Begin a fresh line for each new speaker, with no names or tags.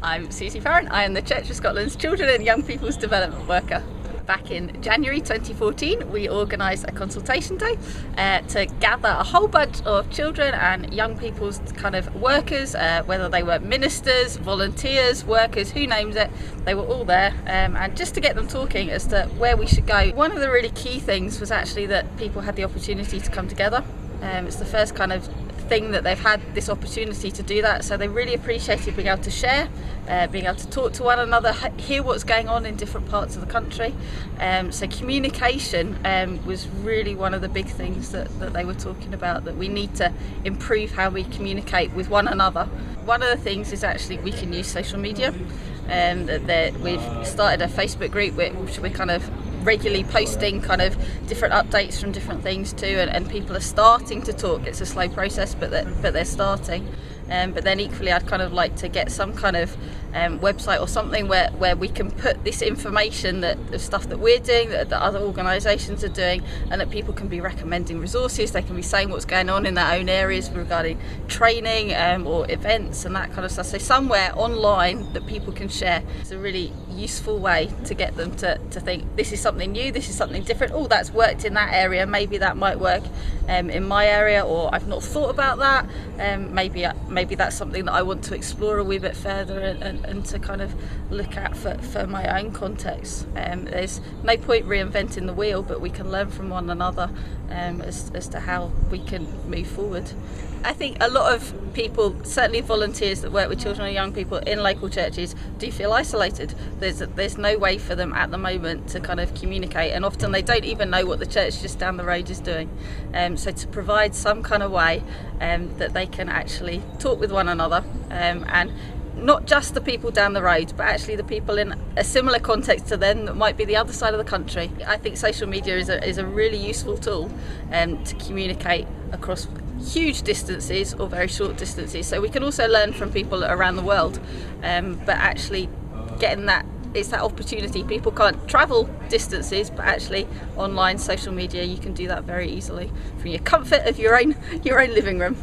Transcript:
I'm Suzi Farrant. I am the Church of Scotland's Children and Young People's Development Worker. Back in January 2014, we organised a consultation day to gather a whole bunch of children and young people's kind of workers, whether they were ministers, volunteers, workers, who names it, they were all there, and just to get them talking as to where we should go. One of the really key things was actually that people had the opportunity to come together. It's the first kind of thing that they've had this opportunity to do that, so they really appreciated being able to share, being able to talk to one another, hear what's going on in different parts of the country. So communication was really one of the big things that they were talking about, that we need to improve how we communicate with one another. One of the things is actually we can use social media. We've started a Facebook group which we're kind of regularly posting kind of different updates from different things too, and people are starting to talk. It's a slow process, but they're starting. But then equally, I'd kind of like to get some kind of website or something where we can put this information, the stuff that we're doing, that other organisations are doing, and that people can be recommending resources. They can be saying what's going on in their own areas regarding training or events and that kind of stuff. So somewhere online that people can share. It's a really useful way to get them to think, this is something new, this is something different. Oh, that's worked in that area, maybe that might work in my area, or I've not thought about that. Maybe that's something that I want to explore a wee bit further and to kind of look at for my own context. There's no point reinventing the wheel, but we can learn from one another as to how we can move forward. I think a lot of people, certainly volunteers that work with children and young people in local churches, do feel isolated. There's no way for them at the moment to kind of communicate, and often they don't even know what the church just down the road is doing. So to provide some kind of way that they can actually talk with one another, and not just the people down the road, but actually the people in a similar context to them that might be the other side of the country. I think social media is a really useful tool to communicate across huge distances or very short distances. So we can also learn from people around the world, but actually getting that, it's that opportunity. People can't travel distances, but actually online social media, you can do that very easily from your comfort of your own living room.